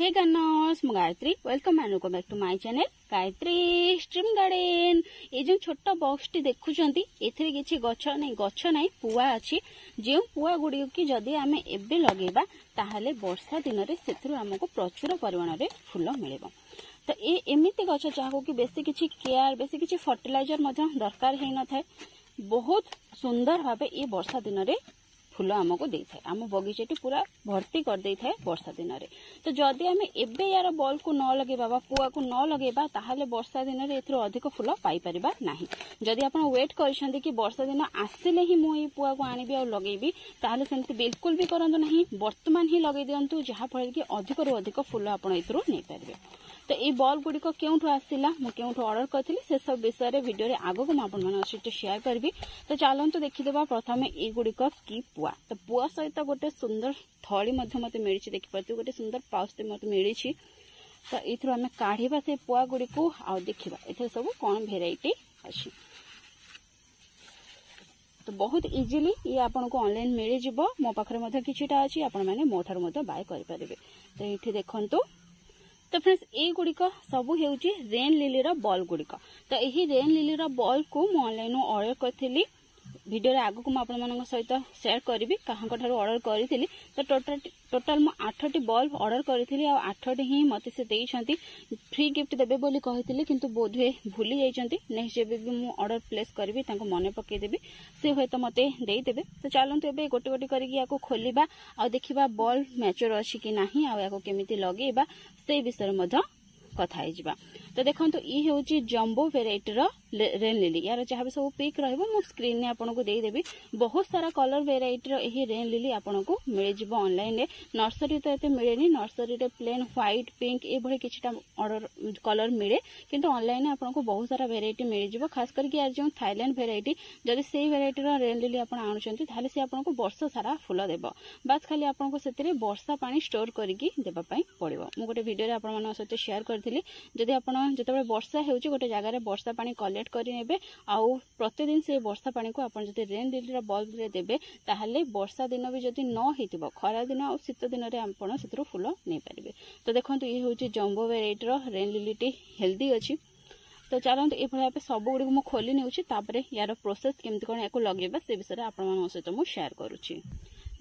हे guys मु Gayatri welcome and welcome back to my channel Gayatri stream garden. ये जो छोट बॉक्स टी देखुचंती एथिरे किछि गछ नै पुआ अछि। जे पुआ गुडी की जदी आमे एबे लगेबा ताहाले वर्षा दिन रे सेथरु हमको प्रचुर परिमाण रे फूल मिलेबो। तो ये एमिति गछ चाहू कि बेसी किछि केयर बेसी किछि फर्टिलाइजर मध्य दरकार है न थाए। बहुत सुंदर भाबे ये वर्षा दिन रे फूल आमको दे थाए। आम बगीचाटी पूरा भर्ती कर दे थाए वर्षा दिन रे। तो जदि आम एबे यार बॉल को न लगेबा पुआ को न लगेबा ताहाले वर्षा दिन रे एथरो अधिक फूल पाई परिबा नाही। जदि आपण वेट करिसंती कि वर्षा दिन आसिले ही मु ए पुआ को आनिबी आ लगेबी ताहाले सेमति बिल्कुल भी करंतु नाही। वर्तमान ही लगे दियंतु जहा फळे कि अधिक रु अधिक फूल आपण एथरो नै परिबे। तो ये बॉल गुड़िक क्यों आसला मुझे ऑर्डर करी से सब विषय वीडियो रे आगो को सहित शेयर करी। तो चलते देखीदेवा प्रथम ये गुड़िक की पुआ। तो पुआ सहित गोटे सुंदर थली मत मिली देखिए गोटे सुंदर पाउच मत मिली। तो ये आम काढ़ा से पुआ गुड़ी को आ देखा ए सब कौन भेराइटी अच्छी। तो बहुत इजिली ये आपन को ऑनलाइन मिल जिवो। मो पाखरे किछिटा अछि आपण माने मो थारु बाय करि परिबे। तो ये देखंतु। तो फ्रेंड्स ये गुड़िक सब हेउची रेन लिली रो बॉल गुड़िक। तो यही रेन लिली रो बॉल को मु ऑनलाइन ऑर्डर करथिली। वीडियो रे आगु को म आपन मानक सहित शेयर करबी कहां को थारु ऑर्डर करथिली। तो टोटल मु 8टी बल्ब ऑर्डर करथिली आ 8टी ही मते से देइछंती फ्री गिफ्ट देबे बोली कहिथिली किंतु बोधे भूली जाइछंती। नेक्स्ट जेबे भी मु ऑर्डर प्लेस करबी तांको मने पके देबी से होय तो मते देई देबे। तो चलंतु एबे गोटे गोटे करके याको खोलिबा आ देखिबा बॉल मैच्योर अछि कि नाही आ याको केमिति लगेबा से विषय मध्य कथा हिजिबा। तो देखंतु ई हेउची जंबो वेराइटी रो रेन लिली। यार जहाँ भी सब पिक रहबो मु स्क्रीन ने आपन को दे देबी। बहुत सारा कलर वेराइटी रो एही रेन लिली आपन को मिल जिवो ऑनलाइन रे। नर्सरी तो एते मिलेनी। नर्सरी रे प्लेन व्हाइट पिंक ए भली किछटा ऑर्डर कलर मिले किंतु ऑनलाइन आपन को बहुत सारा वेराइटी मिल जिवो। खास करके यार जो थाईलैंड वेराइटी जदि सेही वेराइटी रो रेन लिली आपन आनुचंती ताहाले से आपन को वर्ष सारा फूल देबो। बस खाली आपन को सेतिरे वर्षा पानी स्टोर करके देबा पई पड़िबो। मु गोटे वीडियो रे आपन मानक सहित शेयर करथिली। जदि आपन जतबे वर्षा हेउची गोटे जगह रे वर्षा पानी कलेक्ट करि नेबे आउ प्रतिदिन से वर्षा पानी को आपन जदि रेन लिली रो बल्ब रे देबे ताहाले वर्षा दिन भी जदि न हेतिबो खरा दिन आ शीत दिन रे आपन सेतरो फूल नै परिबे। तो देखंतु ये होची जंबो वेराइटी रो रेन लिली टी हेल्दी अछि। तो चलंतु ए भले सब गुडी को खोली नेउची तापरे यार प्रोसेस केमति कोन एको लगेबा से विषय रे आपन मन सहित मु शेयर करूची।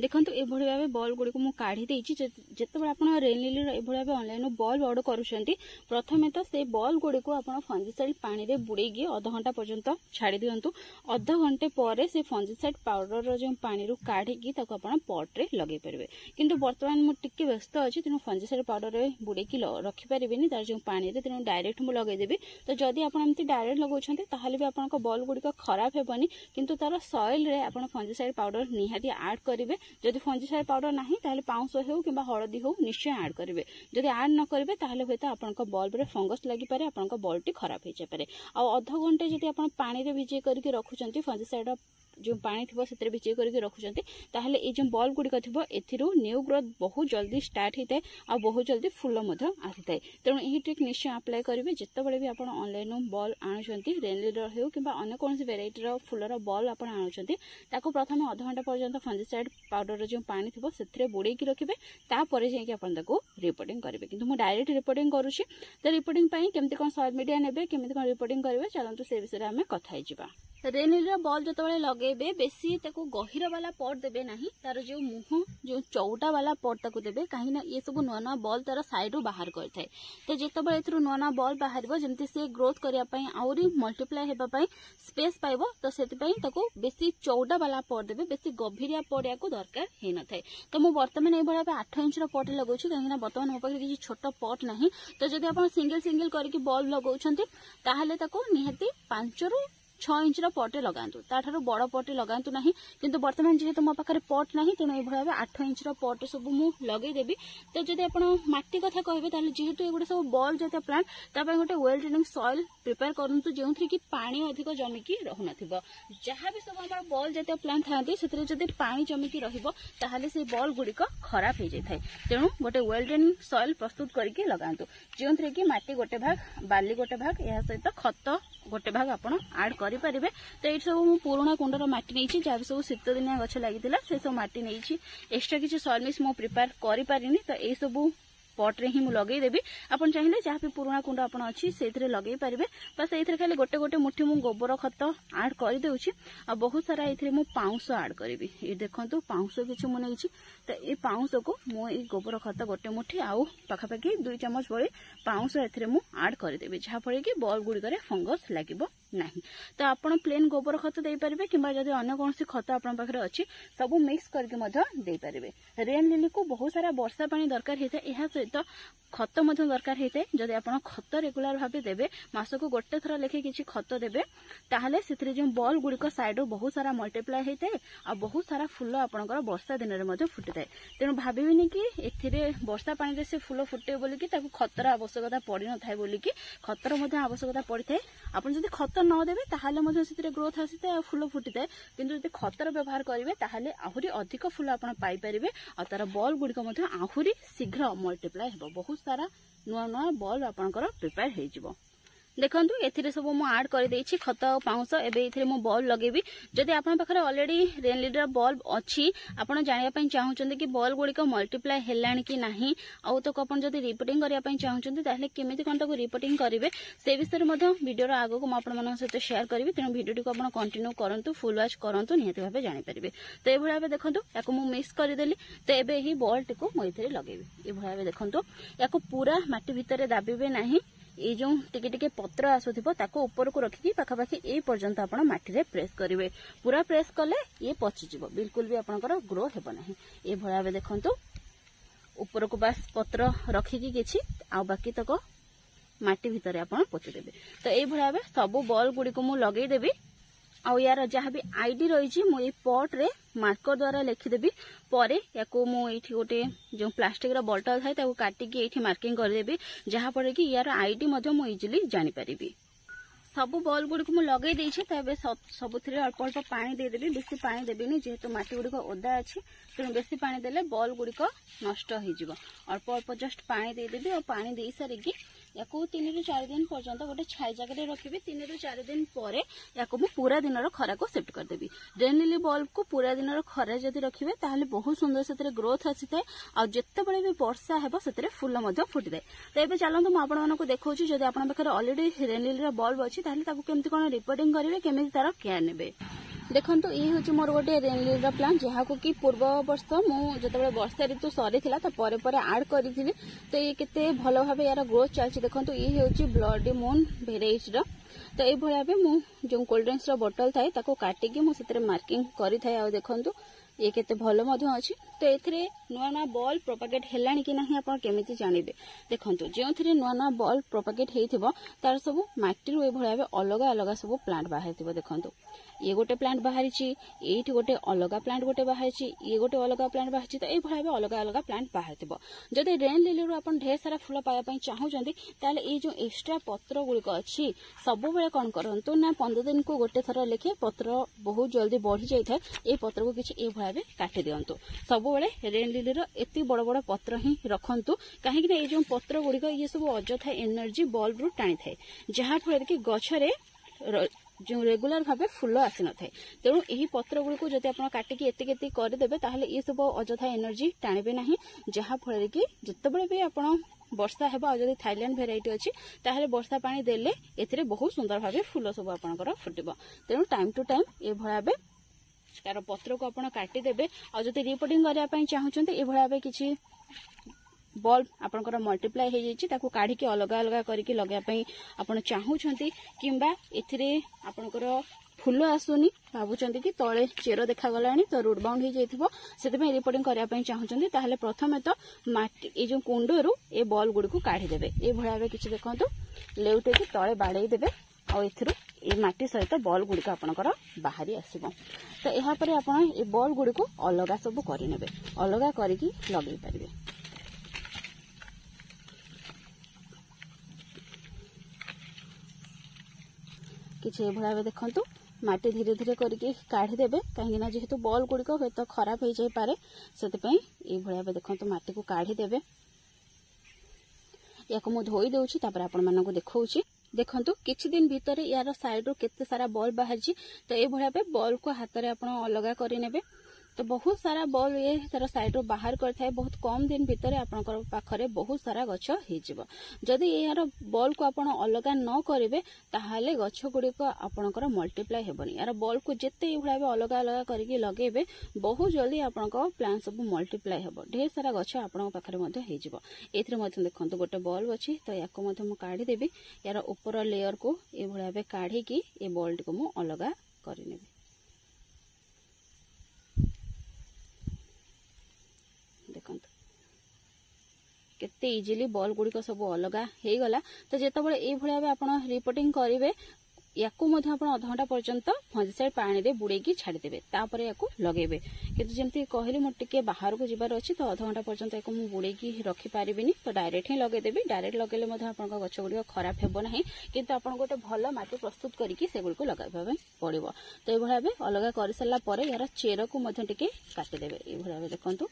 देखंतु ए भली भाबे बॉल गुडी को मु काढी देइची। जेतेबे आपन रेन लिली रो ए भली भाबे ऑनलाइन बॉल ऑर्डर करूछंती प्रथमे तो से बॉल गुडी को आपन फंजीसाइड पानी रे बुडीगी आधा घंटा पर्यंत छाडी दियंतु। आधा घंटे परे से फंजीसाइड पाउडर रो जो पानी रो काढी की ताको आपन पॉट रे लगे परबे। किंतु वर्तमान मु टिके व्यस्त अछि तेनु फंजीसाइड पाउडर रे बुडीकी रखि परिबेनी तार जो पानी रे तेनु डायरेक्ट मु लगे देबी। तो जदी आपन एमती डायरेक्ट लगौछंती ताहाले भी आपन को बॉल गुडी को खराब हेबनी किंतु तार सॉइल रे आपन फंजीसाइड पाउडर निहाती ऐड करिवे। जदि फंजीसाइड पाउडर नाही ताहाले पाउंस हेउ किबा हळदी हो निश्चय ऐड करिवे। जदि ऐड न करिवे ताहाले होता आपन को बल्ब रे फंगस लागि पारे आपन को बॉल टी खराब हे जाय पारे। आ आधा घंटे जदि आपन पानी रे भिजे करके रखुचंती फंजीसाइड जो पानी थी से भिजे करके रखुचंती ताहाले ए जो बॉल गुडी थिबो एथिरु न्यू ग्रोथ बहुत जल्दी स्टार्ट होता है आ बहुत जल्दी फूल मध्य आसी थाए। तेणु यही ट्रिक निश्चय अप्लाई करेंगे जितेबाला भी आप ऑनलाइन बॉल आणुचंती रेन लिली हो कि अन्य कौन वेराइटी फूलर बॉल आप आणुचंती ताको प्रथम आधा घंटा पर्यंत फंजीसाइड पाउडर जो पानी थी से बुड़ेकी रखिए तापर जाकि रिपोर्टिंग करेंगे। किंतु मु डायरेक्ट रिपोर्टिंग करुँची। तो रिपोर्टिंग केमती कौन सॉइल मीडिया नेबे केमती कौन रिपोर्टिंग करेंगे चलते से विषय में कथा हिजिबा। रेन लिली बॉल जो लगेबे बेसी ताको गहिर वाला पॉट देबे नाही। तार जो मुह जो चौटा वाला पॉट ताको देबे कहीं ये सब नुआ नुआ बॉल तार साइड रू बाहर करथाय। तो जेतेबे एथरु नुआ नुआ बॉल बाहरबो जेमति से ग्रोथ करिया पई आउरी मल्टीप्लाई हेबा पई स्पेस पाइबो। तो सेति पई ताको बेसी चौटा वाला पॉट देबे बेसी गभीरिया पॉट याको दरकार हे न थाय। तो मु वर्तमान ए बडा 8 इंच रो पॉट लगौछु कहीं ना वर्तमान मो पाखे किछि छोट पॉट नाही। तो जदि आपण सिंगल सिंगल करके बॉल लगौछंती ताहाले ताको निहाती 5 रू 6 इंच पटे लगातु ताठारु बड़ पटे लगातु नहीं। किंतु वर्तमान जेहेतु मो पाखरे पट नहीं तेणु ये भाव 8 इंच पट सब मु लगे देबी। तो जदि आपण माटी कथा कहबे ताले जेहेतु एगुडे सब बॉल जातिय प्लांट तापय गोटे वेल ड्रेनिंग सॉइल प्रिपेयर करंतु जेउथि कि पानी अधिक जमिकी रहु नथिबो। जहाँ भी सब हमर बॉल जातिय प्लांट थांती सेतरे जदि पानी जमिकी रहिबो ताहाले से बॉल गुडिक खराब हे जाय थाय। तेणु गोटे वेल ड्रेनिंग सॉइल प्रस्तुत करके लगातु जेउथि कि माटी गोटे भाग बाली गोटे भाग या सहित खत गोटे भाग आपण ऐड करि परिबे। तो ये सब मु पुराना कुंडर माटी नहीं जहाँ भी सब शीत दिनिया गछ लगी से सब माटी नहीं एक्सट्रा किसी सॉइल मिक्स मु प्रिपेयर करि पारिनी। तो ये सब पट रे ही मु लगे देबी आपण चाहिए जहाँ भी पुराना कुंड आपण अच्छी से लगे पारे बस ये खाली गोटे गोटे मुठी मु गोबर खत आड कर देउछि आ बहुत सारा ये मु पाउंस आड करी ये देखो पाउंस किसी मुझे तो ये पाउंस को मु गोबर खत गोटे मुठी आउ पाखापाखि 2 चमच भली पाउंस ए मु आड करदेवि जहाँफल कि बल्ब गुड़िक फंगस लगे ना तो आपड़ प्लेन गोबर खत दे पारे कि अन्य कौन खत आपन पाखे अच्छी सब मिक्स करके पारे रेन लिली को बहुत सारा वर्षा पानी दरकार होता है यह सहित खत दरकार होता है जदि आप खत रेगुलर भाव देवे मासक गोटे थर लेखे किसी खत देवे ताहले से जो बल गुड़िक सैड्रु बहुत सारा मल्टीप्लाय होता है आ बहुत सारा फुल आपंकर वर्षा दिन में फुटी थाए तेणु भाविनी कि ए वर्षा पानी से फुल फुटे बोलिकी खतर आवश्यकता पड़ न था बोलिकी खतर आवश्यकता पड़ी था आपन जदि खत न देवे ताहले से ग्रोथ आसी था फुल फुटी थाए किंतु जदि खतर व्यवहार करेंगे ताहले आहुरी अधिक फुल आपन पाई परिबे आ तार बल गुड़िक आहुरी शीघ्र मल्टीप्लाय हेबो बहुत सारा नुआ नुआ बल्ब आपनकर प्रिपेयर हो जिवो देखंतु एथिरे सब मु ऐड कर देछि खत पाउंस एबे एथिरे मु बल्ब लगेबी जदि आपन पाखरे ऑलरेडी रेन लीडर बल्ब अछि आपन जानिया पई चाहुचंदी कि बल्ब गुडी को मल्टीप्लाय हेलानी कि नाही आ तो आपन जदि रिपोर्टिंग करिया पई चाहुचंदी ताहले केमिति कोन ताको रिपोर्टिंग करिवे से विषय मध्ये वीडियो रो आगो को म आपन मन सहित शेयर करबी तेनु वीडियो को आपन कंटिन्यू करंतु फुल वॉच करंतु निहति भाबे जानि परिबे तो ए भळा देखंतु याको मु मिक्स कर देली तो एबे ही बल्ब को मु एथिरे लगेबी ए भळा देखंतु याको पूरा माटी भितरे दाबिबे नाही ये जो टिके टिके पत्र आसुथिबो ताको ऊपर को रखिकी पाखापाखि ए पर्यंत आपण माटी रे प्रेस करिवे पूरा प्रेस कले ये पची जिवो बिल्कुल भी आपनकर ग्रो हेबो नाही ए भळा देखंतु ऊपर को बस पत्र रखिकी किछि आ बाकी तक माटी भितरे आपण पोति देबे तो ए भळा सब बॉल गुडी को मु लगेई देबी आ यार जहाँ भी आईडी रही मु पट रे मार्कर द्वारा लिखिदेवी पर या गोटे जो प्लास्टिक बॉटल थाए काटिकी ये मार्किंग करदेवी जहाँफल कि यार आईडी मु इजिली जानीपारि सब बॉल गुड़ी को लगे देछे तबे सबुथिरे अल्प अल्प पानी देदेवी बेसी पानी देबेनी जेहेतु माटी गुड़ी ओदा अच्छी तेणु बेसी पानी देले बॉल गुड़ी नष्ट हो अल्प अल्प जस्ट पानी देदेवी और पानी दे सारिकी या 3 ରୁ 4 दिन पर्यंत गोटे छाई जगह रखी 3 ରୁ 4 दिन पर या पूरा दिन खरा को सेट करदेवी रेन लिली बल्ब को पूरा दिन खरा जदि रखिए ताहले बहुत सुंदर से ग्रोथ आसी थाए आ जत्ते बळे भी वर्षा हेबो सेतरे फुल मध्य फुटी थाए तो एबे चलंतु म आपण मानको देखौछि जदि आपण पाखरे ऑलरेडी रेन लिली बल्ब अछि ताहले ताकू केमति कोन रिपोर्टिंग करिवे केमति तार केयर नेबे देखंतु ये हूँ मोर गोटे रेन लिली प्लांट जहाँ को कि पूर्व वर्ष मुझे वर्षा ऋतु सरी तो पर आड करी तो ये केते भल भाव यार ग्रोथ चलती देखो ये हूँ ब्लडी मून भेराइटी तो ये भाव मु जो कोल्ड ड्रिंक्स बोतल थाए काटिकी मुझे मार्किंग करी थाए देखंतु ये केते भलो मध्य अछि तो एथिरे नुआ नुआ बॉल प्रोपागेट हेलानी कि नाही आपण केमिति जानिबे देखंतु जेउथिरे नुआ नुआ बॉल प्रोपागेट हेइथिबो तार सब माटी रो ए भळा अलग अलग सब प्लांट बाहारथिबो देखंतु ये गोटे प्लांट बाहरी ये गोटे अलग प्लांट गोटे बाहरी ये गोटे अलग प्लांट बाहरी तो ये अलग अलग प्लांट बाहर जदि रेन लिली रू आपन ढेर सारा फुल पाइबा चाहूँगी ताले ये जो एक्स्ट्रा पत्र गुड़िक अच्छी सब बेले कौन करूँ ना 15 दिन को गोटे थर लेखे पत्र बहुत जल्दी बढ़ी जाए ये पत्र को किसी भाव काटी दिंतु सब बेले रेन लिली एत बड़ बड़ पत्र ही रखु कहीं ये जो पत्र गुड़िक ये सब अजथा एनर्जी बल्ब रू टाणी थाए जहाँफल कि गछरे जो रेगुलर भाव फुल आसी न थाए तेणु यही पत्र गुड़िक जब आप काटिकी एति करदेवे ताहले ये सब अजथा एनर्जी टाणबे ना जहाँफल कि जितेबाला भी आप वर्षा हेबा जदि थाईलैंड भेराइटी अच्छी ताहले वर्षा पानी देले एथिरे बहुत सुंदर भाव फुल सब आपनकर फुटिबो तेणु टाइम टू टाइम ये भाव तार पत्र को आप काटिदेवे और जब रिपोर्टिंग करने चाहूँगी ये भाव किसी बल्ब आपनकर मल्टीप्लाय हो जाइए ताकू काढ़ी के अलग अलग करके लगाई आपन चाहूँगी किंबा एथिरे आपनकर फुल आसुनी भावुंट कि तले चेर देखा तो रूट बाउंड हो जाइथिबो सेते रिपोर्टिंग करने चाहूँगी ताहले प्रथमे तो माटी ये जो कुंडरू ए बॉल गुड़ी को काढ़ी देबे ए भाव किसी देखंतु लेउटे कि तले बाड़े देबे और एथिरो ए माटी सहित बॉल गुड़ी आपनकर बाहरी आसीबो तो यहाँ पर आपन ए बॉल गुड़ी को अलग सब करनेबे अलग करके लगे पारिबे किसी भाव देखंतु माटी धीरे धीरे करके काढ़ी देबे कहीं जेहेतु बॉल गुड़िक हे तो खराब हो जाए पारे से भाव देखंतु माटी को काढ़ी देबे या मु धोई देउछि तापर आपण मानको देखौछि देखंतु किछि दिन भीतर यार साइड रो केते सारा बॉल बाहरछि तो ए भाव बॉल को हाथ रे आपण अलग करि नेबे तो बहुत सारा बॉल ये तार साइड रो बाहर करथाय बहुत कम दिन भितर आपनकर पाखरे बहुत सारा गछ हेजिबो जदि यार बॉल को आपण अलग न करिवे ताहाले गछ गुडी को आपनकर मल्टीप्लाई हेबनी यार बॉल को जेते इभळाबे अलग अलग करके लगेबे बहुत जल्दी आपनकर प्लांट सब मल्टीप्लाई हेबो ढेर सारा गछ आपन पाखरे मध्ये हेजिबो एथरे मध्ये देखंतु गोटे बॉल अछि तो याको मध्ये मु काढी देबी यार ऊपर लेयर को इभळाबे काढी की ए बॉल को मु अलग करि नेबी केते इजिली बॉल गुडी को सब अलग हे गला तो जेतबळे ए भळिया बे आपण रिपोर्टिंग करिवे याकू मध्ये आपण आधा घंटा पर्यंत फंजिसाइड पानी रे बुडे की छाडी देबे तापर याकू लगेबे किंतु जेमति कहली म टिके बाहर को जिबार अछि तो आधा घंटा पर्यंत याकू म बुडे की रखि पारिबिनी तो डायरेक्ट ही लगे देबे डायरेक्ट लगेले मध्ये आपण का गछ गुडी खराब हेबो नाही किंतु आपण गोटे भलो माटी प्रस्तुत करिकि से गुडी को लगाबा बे पड़िबो तो ए भळिया बे अलग करि सल्ला परे यार चेर को मध्ये टिके काटि देबे ए भळिया बे देखंतु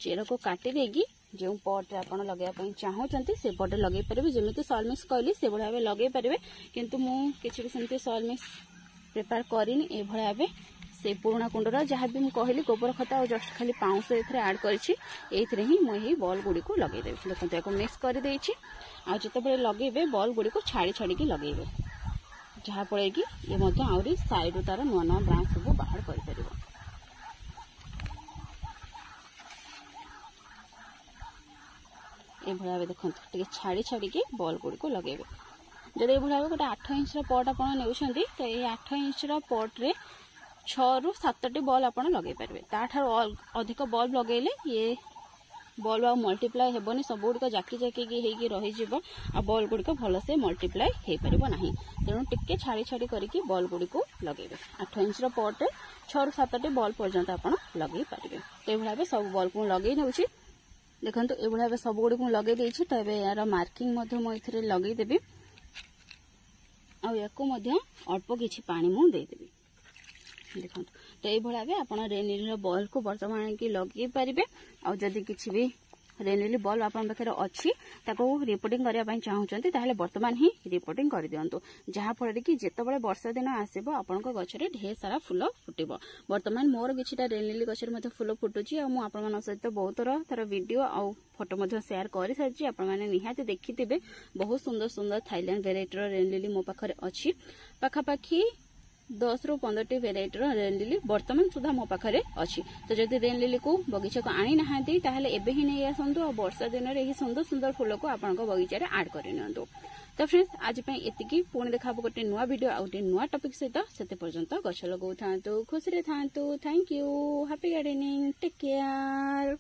चेर को काटि देगी जो पट आप लगे चाहते से पटे लगे पारे जमी सॉइल मिक्स कहली से भाव लगे पारे किंतु मुझे सेमती सॉइल मिक्स प्रिपेयर करनी ए भाव से पुराणा कुंडर जहाँ भी मुझे कहली गोबर खत और जस्ट खाली पाउंस ऐड कर मुझे बॉल गुड़ी को लगेदेवी देखते या मिक्स करदे आते लगे बॉल गुड़ी को छाड़ी छाड़ी लगे जहाँफल कि ये आहरी साइड तार नुआ नुआ ब्रांच सब बाहर कर भाव देखते छाड़ी छाड़ी बॉल गुड़ी को लगे जदि भाव गोटे 8 इंच पट आप तो ये 8 इंच पट्रे 6 ରୁ 7टी बॉल आप लगे पारे ताठार अधिक बॉल लगेले ये बॉल आ मल्टीप्लाई हेबनी सब गुड़िक जाकी जाकी रही आ बॉल गुड़िक भलसे मल्टीप्लाई हो पार ना तेणु टिके छाड़ी छाड़ी करके बॉल गुड़ी को लगे 8 इंच पट्रे 6 ରୁ 7टी बॉल पर्यंत आप लगे पारे तो ये भाव सब बॉल को लगे नौ देखो ये भाव सब गुड़ी को लगे देछि तो यार मार्किंग मुझे लगेदेवी अल्प किसी पानी मुदेदेवी देखो तो ये भाव आप रेनलिली बॉल को बर्तमान की लगे पारे और जदि किसी भी रेनलिली बॉल आप अच्छी रिपोर्टिंग करने चाहते ताहले बर्तमान ही रिपोर्टिंग कर दिंतु जहाँफल कि जितेबाला वर्षा दिन आसब आपण गचरे ढेर सारा फुल फुटब बर्तमान मोर किछिटा रेनलिली गचरे फुल फुटुची आपण सहित बहुत तार वीडियो आ फोटो शेयर कर सारी आपण मैंने निहाती देखिथे बहुत सुंदर सुंदर थाईलैंड वेराइटर रेनलिली मो पाखरे अच्छी पाखापाखि 10 ରୁ 15टी वेराइटर रेनलिली बर्तमान सुधा मो पाखरे अच्छी तो जदि रेनलिली को बगीचा को आनी नहांती ताहले एबे ही नहीं आसंतु और वर्षा दिन रे ही सुंदर सुंदर फूल को आपण बगीचा रे ऐड कर नियंतु तो फ्रेंड्स आज पे एतिकी पुणी देखाबो गोटे नुआ वीडियो आ गोटे नुआ टॉपिक सहित सेते पर्यंत गछ लगाउ थांतु खुशी रे थांतु thank you happy gardening take care.